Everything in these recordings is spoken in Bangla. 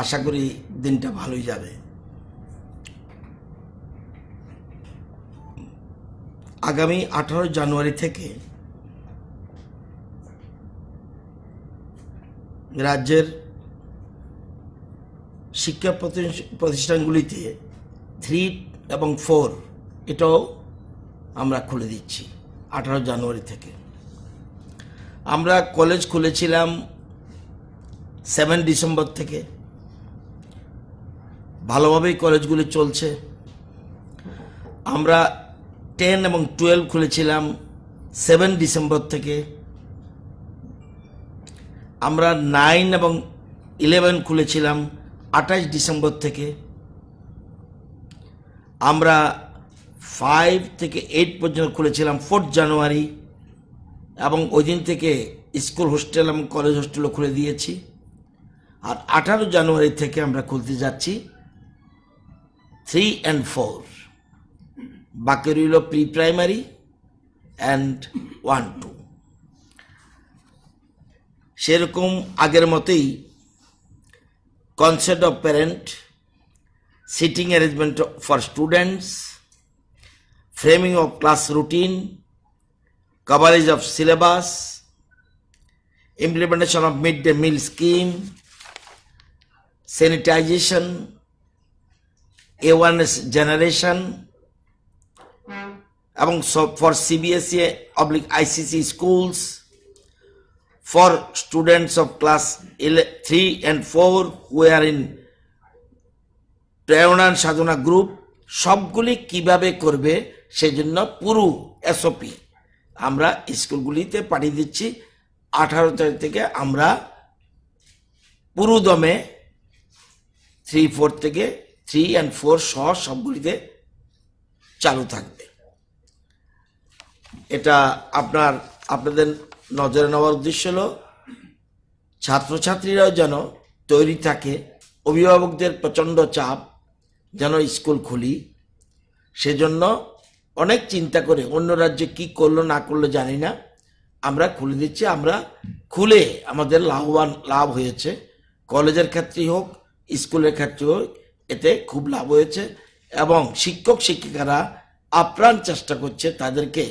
আশা করি দিনটা ভালোই যাবে। আগামী 18 জানুয়ারি থেকে রাজ্যের শিক্ষা প্রতিষ্ঠানগুলিতে 3 এবং 4 এটাও আমরা খুলে দিচ্ছি 18 জানুয়ারি থেকে। আমরা কলেজ খুলেছিলাম 7 ডিসেম্বর থেকে, ভালোভাবেই কলেজগুলি চলছে। আমরা 10 এবং 12 খুলেছিলাম 7 ডিসেম্বর থেকে। আমরা 9 এবং 11 খুলেছিলাম 28 ডিসেম্বর থেকে। আমরা 5 থেকে 8 পর্যন্ত খুলেছিলাম 4 জানুয়ারি, এবং ওই দিন থেকে স্কুল হোস্টেল এবং কলেজ হোস্টেলও খুলে দিয়েছি। আর 18 জানুয়ারি থেকে আমরা খুলতে যাচ্ছি 3 and 4, বাকি রইল প্রি প্রাইমারি অ্যান্ড 1-2। সেরকম আগের মতোই consent of parent, seating arrangement for students, framing of class routine, coverage of syllabus, implementation of mid-day meal scheme, sanitization, awareness generation, এবং for CBSE/ICC schools, for students of class 3 and 4 who are in প্রেরণা সাধনা গ্রুপ, সবগুলি কিভাবে করবে সেজন্য পুরো SOP আমরা স্কুলগুলিতে পাঠিয়ে দিচ্ছি। 18 তারিখ থেকে আমরা পুরো দমে 3-4 থেকে 3 and 4 সহ সবগুলিতে চালু থাকবে। এটা আপনাদের নজরে নেওয়ার উদ্দেশ্য হলো ছাত্রছাত্রীরাও যেন তৈরি থাকে। অভিভাবকদের প্রচণ্ড চাপ যেন স্কুল খুলি, সেজন্য অনেক চিন্তা করে, অন্য রাজ্যে কি করলো না করলো জানি না, আমরা খুলে দিচ্ছি। আমরা খুলে আমাদের লাভ হয়েছে, কলেজের ক্ষেত্রেই হোক স্কুলের ক্ষেত্রে হোক, এতে খুব লাভ হয়েছে। এবং শিক্ষক শিক্ষিকারা আপ্রাণ চেষ্টা করছে তাদেরকে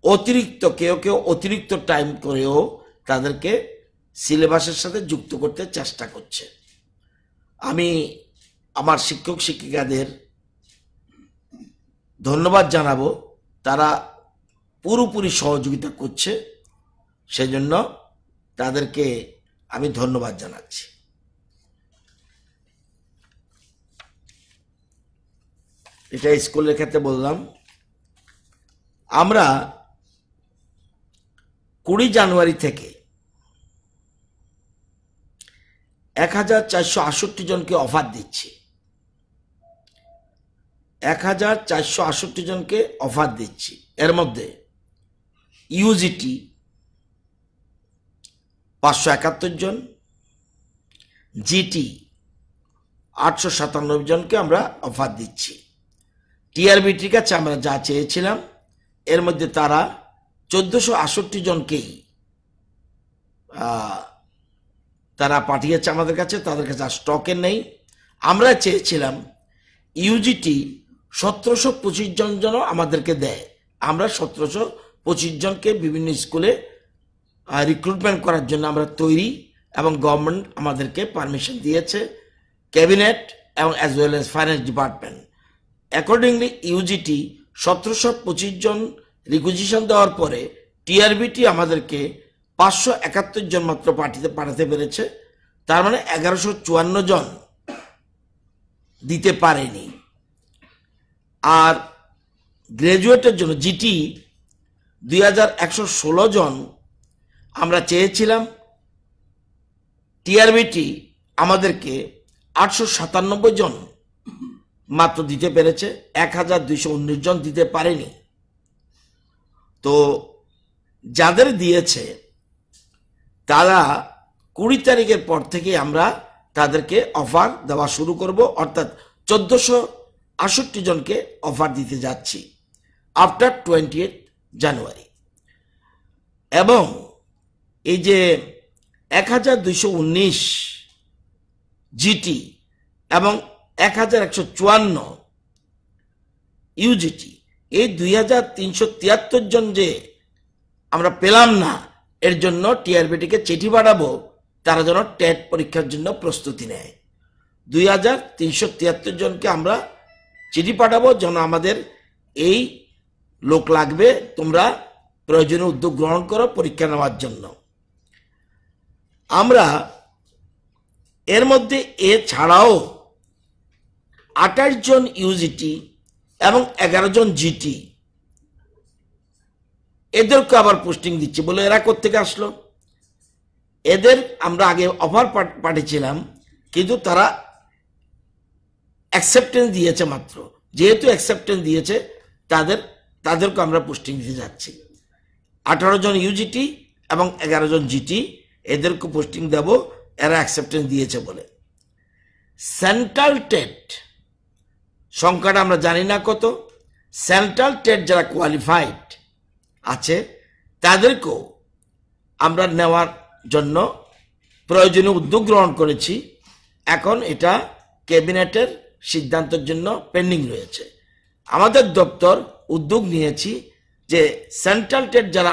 অতিরিক্ত, কেউ অতিরিক্ত টাইম করেও তাদেরকে সিলেবাসের সাথে যুক্ত করতে চেষ্টা করছে। আমি আমার শিক্ষক শিক্ষিকাদের ধন্যবাদ জানাবো, তারা পুরোপুরি সহযোগিতা করছে, সেজন্য তাদেরকে আমি ধন্যবাদ জানাচ্ছি। এটা স্কুলের ক্ষেত্রে বললাম। আমরা 20 জানুয়ারি থেকে 1468 জনকে অফার দিচ্ছি। 1468 জনকে অফার দিচ্ছি। এর মধ্যে ইউজিটি 571 জন, জিটি 897 জনকে আমরা অফার দিচ্ছি। টিআরবিটির কাছে আমরা যা চেয়েছিলাম এর মধ্যে তারা 1468 জনকেই তারা পাঠিয়েছে আমাদের কাছে, তাদের কাছে আর স্টকে নেই। আমরা চেয়েছিলাম ইউজিটি 1725 জন যেন আমাদেরকে দেয়। আমরা 1725 জনকে বিভিন্ন স্কুলে রিক্রুটমেন্ট করার জন্য আমরা তৈরি, এবং গভর্নমেন্ট আমাদেরকে পারমিশন দিয়েছে, ক্যাবিনেট এবং as well as finance department. Accordingly UGT 1725 জন রিকুইজিশন দেওয়ার পরে টিআরবিটি আমাদেরকে 571 জন মাত্র পাঠাতে পেরেছে। তার মানে 1154 জন দিতে পারেনি। আর গ্রাজুয়েটের জন্য জিটি 2116 জন আমরা চেয়েছিলাম, টিআরবিটি আমাদেরকে 897 জন মাত্র দিতে পেরেছে, 1219 জন দিতে পারেনি। তো যাদের দিয়েছে তারা 20 তারিখের পর থেকে আমরা তাদেরকে অফার দেওয়া শুরু করব, অর্থাৎ 1468 জনকে অফার দিতে যাচ্ছি আফটার 28 জানুয়ারি। এবং এই যে 1219 জিটি এবং 1154 ইউজিটি, এই 2373 জন যে আমরা পেলাম না, এর জন্য টিআরবিটিকে চিঠি পাঠাবো তারা যেন টেট পরীক্ষার জন্য প্রস্তুতি নেয়। 2373 জনকে আমরা চিঠি পাঠাবো যেন আমাদের এই লোক লাগবে, তোমরা প্রয়োজনীয় উদ্যোগ গ্রহণ করো পরীক্ষা নেওয়ার জন্য। আমরা এর মধ্যে এছাড়াও 28 জন ইউজিটি এবং 11 জন জিটি এদেরকে আবার পোস্টিং দিচ্ছে। বলে এরা কোত্থেকে আসলো? এদের আমরা আগে অফার পাঠিয়েছিলাম, কিন্তু তারা অ্যাকসেপ্টেন্স দিয়েছে মাত্র। যেহেতু অ্যাকসেপ্টেন্স দিয়েছে তাদেরকে আমরা পোস্টিং দিতে যাচ্ছি। 18 জন ইউজিটি এবং 11 জন জিটি এদেরকে পোস্টিং দেব, এরা অ্যাকসেপ্টেন্স দিয়েছে বলে। সেন্ট্রাল টেট সংখ্যাটা আমরা জানি না কত। সেন্ট্রাল টেট যারা কোয়ালিফাইড আছে তাদেরকেও আমরা নেওয়ার জন্য প্রয়োজনীয় উদ্যোগ গ্রহণ করেছি। এখন এটা ক্যাবিনেটের সিদ্ধান্তের জন্য পেন্ডিং রয়েছে। আমাদের দপ্তর উদ্যোগ নিয়েছি যে সেন্ট্রাল টেট যারা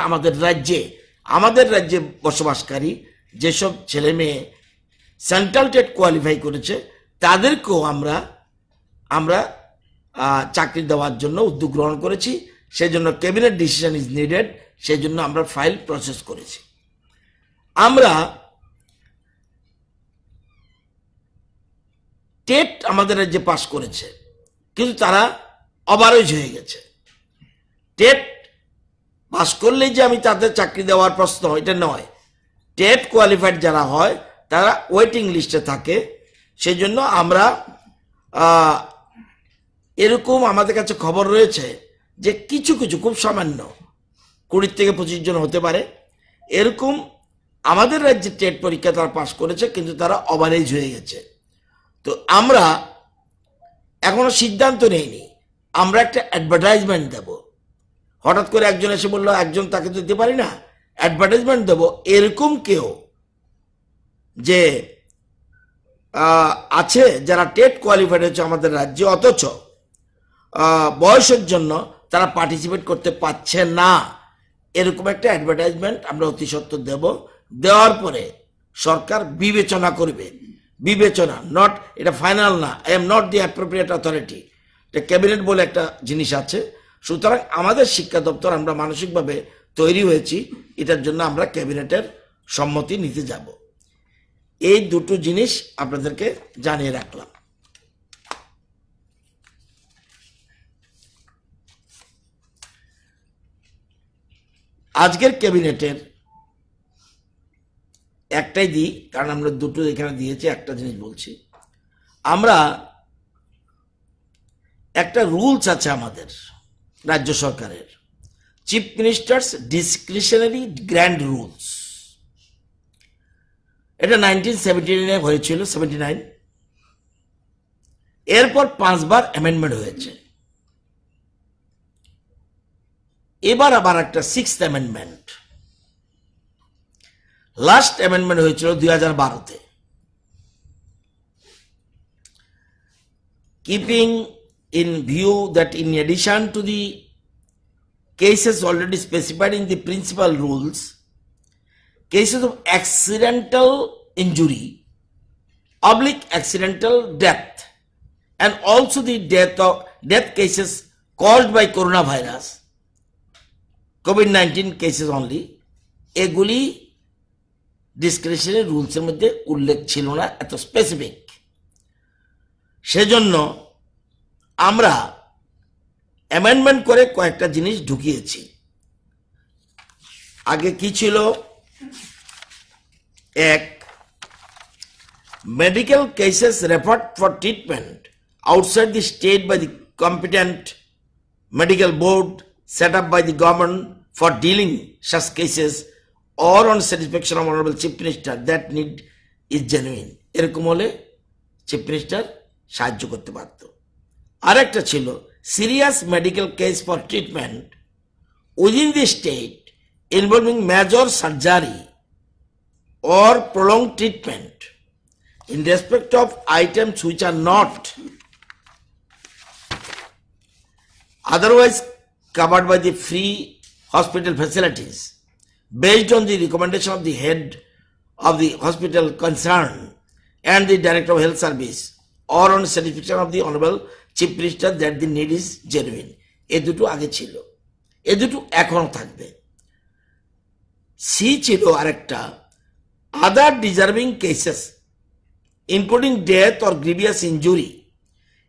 আমাদের রাজ্যে বসবাসকারী যেসব ছেলে মেয়ে সেন্ট্রাল টেট কোয়ালিফাই করেছে তাদেরকেও আমরা চাকরি দেওয়ার জন্য উদ্যোগ গ্রহণ করেছি। সেজন্য ক্যাবিনেট ডিসিশন ইজ নিডেড, সেই জন্য আমরা ফাইল প্রসেস করেছি। আমরা টেট আমাদের রাজ্যে পাস করেছে, কিন্তু তারা ওভারএজ হয়ে গেছে। টেট পাস করলেই যে আমি তাদের চাকরি দেওয়ার প্রশ্ন, এটা নয়। টেট কোয়ালিফাইড যারা হয় তারা ওয়েটিং লিস্টে থাকে। সেই জন্য আমরা এরকম আমাদের কাছে খবর রয়েছে যে কিছু খুব সামান্য 20 থেকে 25 জন হতে পারে, এরকম আমাদের রাজ্যে টেট পরীক্ষা তারা পাস করেছে, কিন্তু তারা ওভারএজ হয়ে গেছে। তো আমরা এখনো সিদ্ধান্ত নেইনি। আমরা একটা অ্যাডভার্টাইজমেন্ট দেব। হঠাৎ করে একজন এসে বললো একজন তাকে তো দিতে পারি না, অ্যাডভার্টাইজমেন্ট দেব এরকম কেউ যে আছে যারা টেট কোয়ালিফাইড হচ্ছে আমাদের রাজ্যে, অথচ বয়সের জন্য তারা পার্টিসিপেট করতে পারছে না, এরকম একটা অ্যাডভার্টাইজমেন্ট আমরা অতি সত্বর দেব। দেওয়ার পরে সরকার বিবেচনা করবে। বিবেচনা, নট, এটা ফাইনাল না। I am not the appropriate authority. এটা ক্যাবিনেট বলে একটা জিনিস আছে। সুতরাং আমাদের শিক্ষা দপ্তর আমরা মানসিকভাবে তৈরি হয়েছি, এটার জন্য আমরা ক্যাবিনেটের সম্মতি নিতে যাব। এই দুটো জিনিস আপনাদেরকে জানিয়ে রাখলাম। আজকের ক্যাবিনেটের একটাই দিই, কারণ আমরা দুটো এখানে দিয়েছি। একটা জিনিস বলছি, আমরা একটা রুলস আছে আমাদের রাজ্য সরকারের, chief ministers discretionary grand rules. এটা 1979 হয়েছিল, 79। এরপর 5 বার অ্যামেন্ডমেন্ট হয়েছে। এবার আবার একটা 6th অ্যামেন্ডমেন্ট, লাস্ট অ্যামেন্ডমেন্ট হয়েছিল 2012-তে। Keeping in view that in addition to the cases already specified in the principal rules, cases of accidental injury, accidental death, and also the death cases caused by coronavirus, COVID-19 cases only, এগুলি ডিসক্রিশনারি রুলসের মধ্যে উল্লেখ ছিল না এত স্পেসিফিক। সেজন্য আমরা অ্যামেন্ডমেন্ট করে কয়েকটা জিনিস ঢুকিয়েছি। আগে কি ছিল? এক, medical cases referred for treatment outside the state by the competent medical board set up by the government for dealing such cases or on satisfaction of honorable chief minister that need is genuine, এরকম হলে চিফ মিনিস্টার সাহায্য করতে পারত। আরেকটা ছিল serious medical case for treatment within the state involving major surgery or prolonged treatment in respect of items which are not otherwise covered by the free hospital facilities, based on the recommendation of the head of the hospital concerned and the director of health service, or on satisfaction of the honorable chief minister that the need is genuine. এই দুটো আগে ছিল, এই দুটো এখনো থাকবে। সি ছিল আরেকটা, other deserving cases including death or grievous injury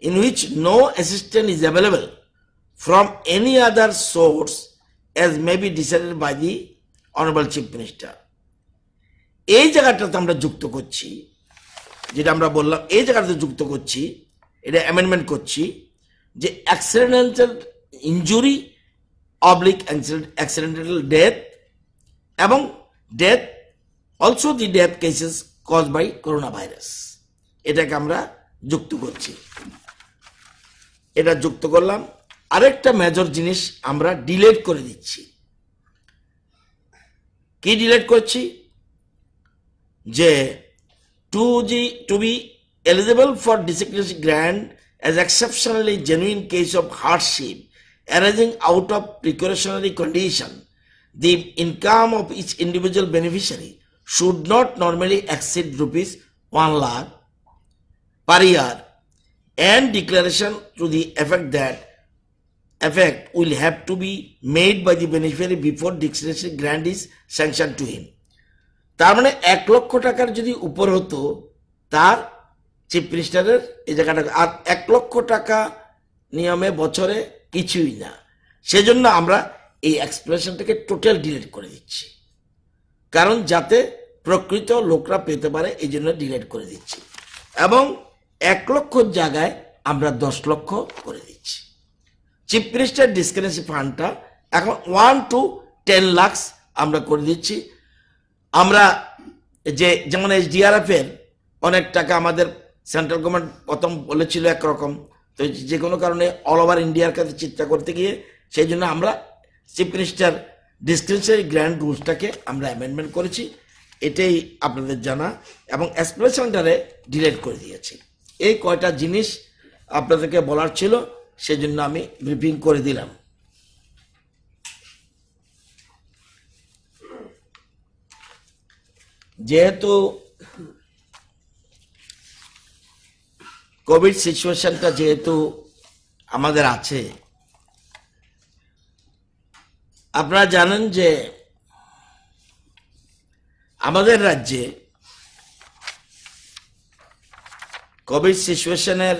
in which no assistance is available from any other source as may be decided by the honorable chief minister. এই জায়গাটাতে আমরা যুক্ত করছি, যেটা আমরা বললাম, এই জায়গাটাতে যুক্ত করছি, এটা অ্যামেন্ডমেন্ট করছি যে accidental injury oblique accidental death এবং death also the death cases cause by corona virus, এটাকে আমরা যুক্ত করছি। এটা যুক্ত করলাম। আরেকটা মেজর জিনিস আমরা ডিলেট করে দিচ্ছি। কি ডিলেট করছি? যে to be eligible for discretionary grant as exceptionally genuine case of hardship arising out of precautionary condition, the income of each individual beneficiary should not normally exceed rupees 1 lakh per year, and declaration to the effect will have to be made by the beneficiary before discretionary grant is sanctioned to him. তার মানে 1 লক্ষ টাকার যদি উপর হতো তার চিফ মিনিস্টারের এই জায়গাটা, আর 1 লক্ষ টাকা নিয়মে বছরে কিছুই না, সেজন্য আমরা এই এক্সপ্রেশনটাকে টোটাল ডিলিট করে দিচ্ছি, কারণ যাতে প্রকৃত লোকরা পেতে পারে এই জন্য ডিলিট করে দিচ্ছি। এবং 1 লক্ষর জায়গায় আমরা 10 লক্ষ করে দিচ্ছি। চিফ মিনিস্টার ডিসক্রিশনারি ফান্ডটা এখন 1 to 10 লাখ আমরা করে দিচ্ছি। আমরা যেমন SDRF এর অনেক টাকা আমাদের সেন্ট্রাল গভর্নমেন্ট প্রথম বলেছিল একরকম, তো যে কোনো কারণে অল ওভার ইন্ডিয়ার কাছে চিন্তা করতে গিয়ে সেই জন্য আমরা চিফ মিনিস্টার ডিসক্রিশনারি গ্র্যান্ড রুলসটাকে আমরা অ্যামেন্ডমেন্ট করেছি, এটাই আপনাদের জানা, এবং এক্সপ্রেশনটারে ডিলিট করে দিয়েছি। এই কয়টা জিনিস আপনাদেরকে বলার ছিল, সেজন্য আমি ব্রিফিং করে দিলাম। যেহেতু কোভিড সিচুয়েশনটা যেহেতু আমাদের আছে, আপনারা জানেন যে আমাদের রাজ্যে কোভিড সিচুয়েশনের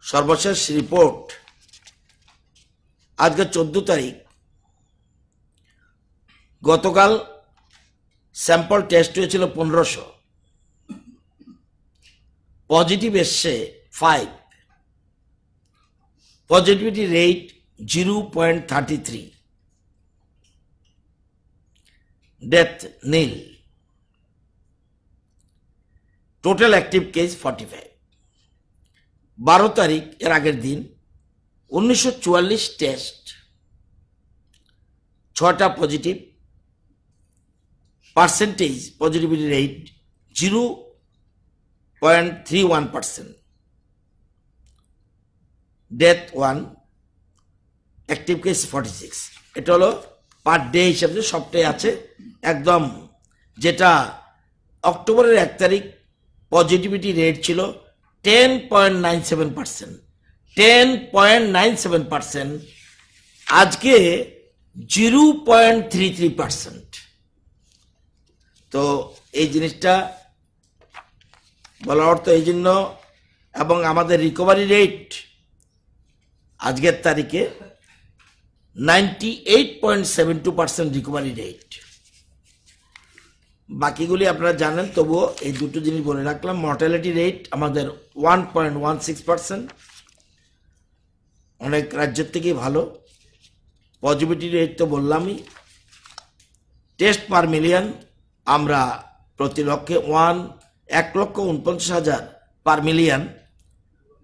সর্বশেষ রিপোর্ট আজকে 14 তারিখ, গতকাল স্যাম্পল টেস্ট হয়েছিল 1500, পজিটিভ এসছে 5, positivity rate 0.33, death nil, total active case 45। 12 তারিখ এর আগের দিন 1944 টেস্ট, 6টা positive, percentage positivity rate 0.31%, death 1, active case 46। এটা হলো পার ডে হিসাবে সবটাই আছে একদম। যেটা অক্টোবরের 1 তারিখ পজিটিভিটি রেট ছিল 10.97%, 10.97%, আজকে 0.33%। তো এই জিনিসটা বলার অর্থ এই জন্য, এবং আমাদের রিকভারি রেট আজকের তারিখে 98.72% রিকভারি রেট। বাকিগুলি আপনারা জানেন, তবুও এই দুটো জিনিস বলে রাখলাম। মর্টালিটি রেট আমাদের 1.16%, অনেক রাজ্যের থেকেই ভালো। পজিটিভিটি রেট তো বললামই। টেস্ট পার মিলিয়ন আমরা প্রতি লক্ষে 1,49,000 পার মিলিয়ন,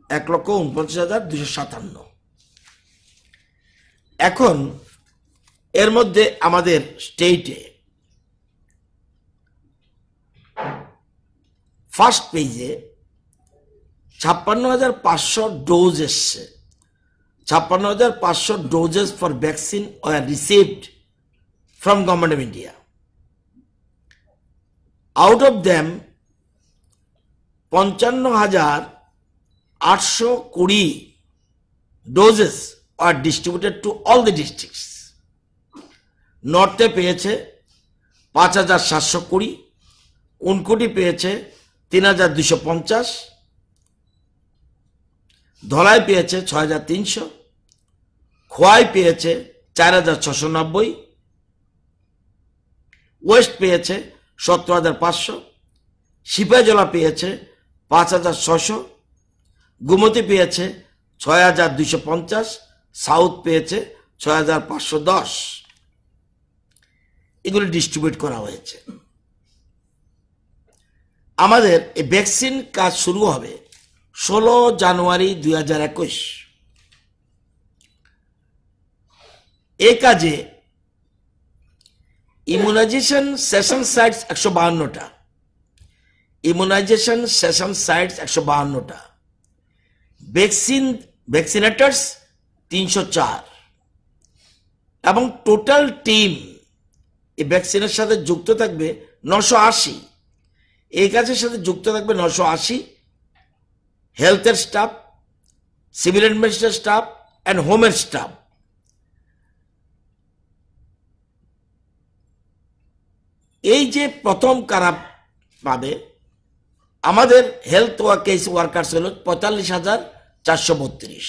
1,49,257। এখন এর মধ্যে আমাদের স্টেটে ফার্স্ট পেজে 56,500 ডোজ এসছে। 56,500 doses for vaccine were received from Government of India. Out of them 55,820 doses are distributed to all the districts. নর্থে পেয়েছে 5,720, উনকোটি পেয়েছে 3,250, ধলাই পেয়েছে 6,300, খোয়াই পেয়েছে 4,690, ওয়েস্ট পেয়েছে 17,500, সিপাহীজলা পেয়েছে 5,600, গোমতী পেয়েছে 6,250, সাউথ পেয়েছে 6,510। এগুলি ডিস্ট্রিবিউট করা হয়েছে। আমাদের এই ভ্যাকসিন কাজ শুরু হবে 16 জানুয়ারি 2021। এই কাজে ইমিউনাইজেশন সেশন সাইটস 152টা, ইমিউনাইজেশন সেশন সাইটস 152টা, ভ্যাকসিনেটরস 304 এবং টোটাল টিম এই ভ্যাকসিনের সাথে যুক্ত থাকবে 980। এই কাজের সাথে যুক্ত থাকবে 980 হেলথের staff, civil administration staff and হোমের স্টাফ। এই যে প্রথম কারা পাবে, আমাদের হেলথ কেস ওয়ার্কার্স হল 45,432।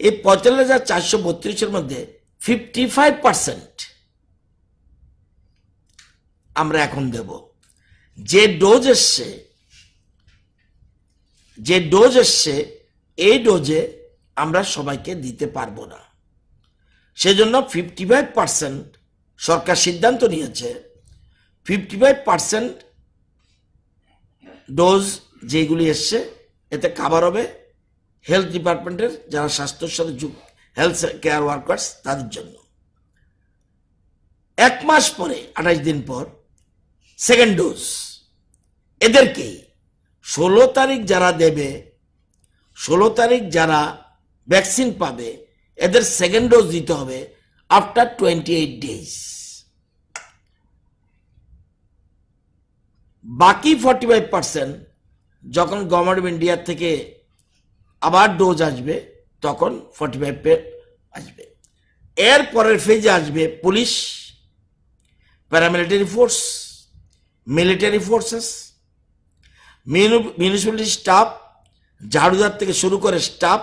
এই 45,432-এর মধ্যে 55% আমরা এখন দেব। যে ডোজ এসছে এই ডোজে আমরা সবাইকে দিতে পারবো না। সেজন্য 55% সরকার সিদ্ধান্ত নিয়েছে 55% ডোজ যেগুলি এসছে এতে কাভার হবে হেলথ ডিপার্টমেন্টের যারা স্বাস্থ্যের সাথে যুক্ত হেলথ কেয়ার ওয়ার্কার্স তাদের জন্য। 1 মাস পরে 28 দিন পর সেকেন্ড ডোজ এদেরকেই 16 তারিখ যারা দেবে, 16 তারিখ যারা ভ্যাকসিন পাবে এদের সেকেন্ড ডোজ দিতে হবে আফটার 28 ডেজ। বাকি 45% যখন গভর্নমেন্ট অফ ইন্ডিয়া থেকে আবার ডোজ আসবে তখন 45 আসবে। এর পরের ফেজে আসবে police, paramilitary force, military forces, municipality staff, ঝাড়ুদার থেকে শুরু করে স্টাফ,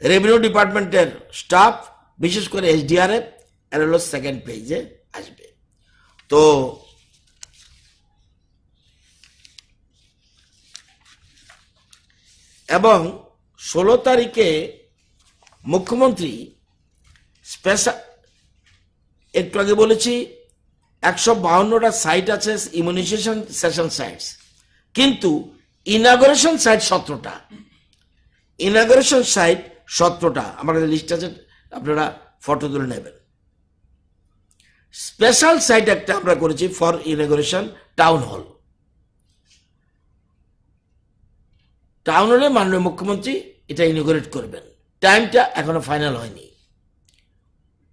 রেভিনিউ ডিপার্টমেন্টের স্টাফ, বিশেষ করে এসডিআরএফ, এর হলো সেকেন্ড পেজে আসবে। তো এবং 16 তারিখে মুখ্যমন্ত্রী স্পেশাল, একটু আগে বলেছি 152টা সাইট আছে ইমিউনাইজেশন সেশন সাইটস, কিন্তু ইনাগরেশন সাইট 17টা। ইনাগরেশন সাইট 17টা আমার লিস্ট আছে, আপনারা ফটো তুলে নেবেন। স্পেশাল সাইট একটা আমরা করেছি ফর ইনাগরেশন টাউন হল। টাউন হলে মাননীয় মুখ্যমন্ত্রী এটা ইনঅগ্রেট করবেন। টাইমটা এখনো ফাইনাল হয়নি।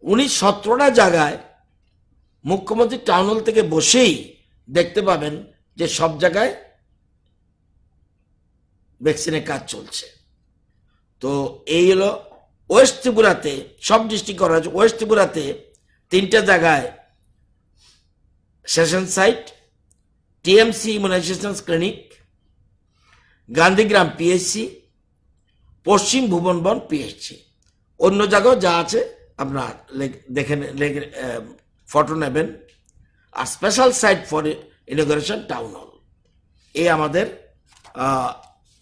উনি 17টা জায়গায় মুখ্যমন্ত্রী টাউন হল থেকে বসেই দেখতে পাবেন যে সব জায়গায় ভ্যাকসিনের কাজ চলছে। তো এই হলো ওয়েস্ট ত্রিপুরাতে, সব ডিস্ট্রিক্ট করা হয়েছে। ওয়েস্ট ত্রিপুরাতে 3টে জায়গায় session site, TMC immunization clinic, Gandhigram PHC, পশ্চিম ভুবনবন পিএইচসি। অন্য জায়গাও যা আছে আপনারা দেখে ফটো নেবেন। আর special site for inauguration town hall. এই আমাদের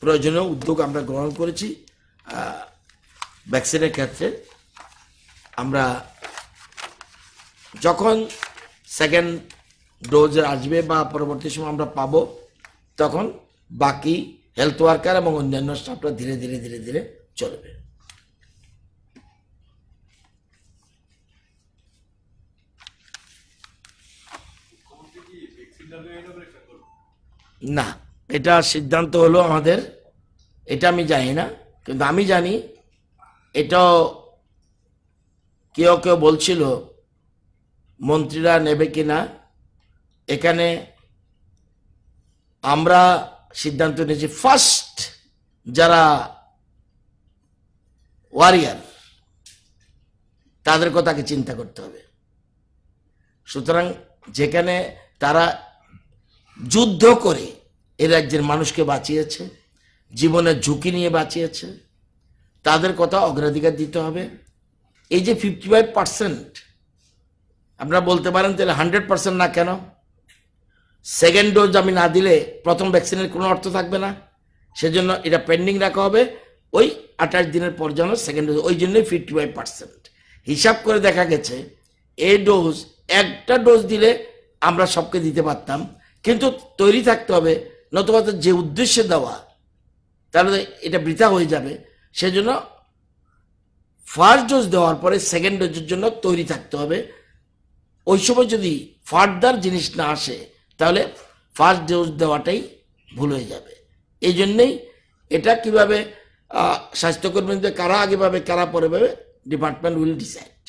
প্রয়োজনীয় উদ্যোগ আমরা গ্রহণ করেছি। ভ্যাকসিনের ক্ষেত্রে আমরা যখন সেকেন্ড ডোজ আসবে বা পরবর্তী সময় আমরা পাবো, তখন বাকি হেলথ ওয়ার্কার এবং অন্যান্য স্টাফরা ধীরে ধীরে ধীরে ধীরে চলবে। না, এটা সিদ্ধান্ত হলো আমাদের, এটা আমি জানি না, কিন্তু আমি জানি এটাও কেউ কেউ বলছিল মন্ত্রীরা নেবে কিনা। এখানে আমরা সিদ্ধান্ত নিয়েছি ফার্স্ট যারা ওয়ারিয়ার তাদের কথাকে চিন্তা করতে হবে। সুতরাং যেখানে তারা যুদ্ধ করে এ রাজ্যের মানুষকে বাঁচিয়েছে, জীবনের ঝুঁকি নিয়ে বাঁচিয়েছে, তাদের কথা অগ্রাধিকার দিতে হবে। এই যে 55%, আপনারা বলতে পারেন তাহলে 100% না কেন? সেকেন্ড ডোজ আমি না দিলে প্রথম ভ্যাকসিনের কোনো অর্থ থাকবে না, সেজন্য এটা পেন্ডিং রাখা হবে ওই 28 দিনের পর যেন সেকেন্ড ডোজ। ওই জন্যই 55%। হিসাব করে দেখা গেছে এই ডোজ, একটা ডোজ দিলে আমরা সবকে দিতে পারতাম, কিন্তু তৈরি থাকতে হবে, নতুবা তো যে উদ্দেশ্যে দেওয়া তাহলে এটা বৃথা হয়ে যাবে। সেজন্য ফার্স্ট ডোজ দেওয়ার পরে সেকেন্ড ডোজের জন্য তৈরি থাকতে হবে। ওই সময় যদি ফার্দার জিনিস না আসে তাহলে ফার্স্ট ডোজ দেওয়াটাই ভুল হয়ে যাবে। এই জন্যেই এটা কিভাবে স্বাস্থ্যকর্মীদের কারা আগে পাবে কারা পরে পাবে, ডিপার্টমেন্ট উইল ডিসাইড।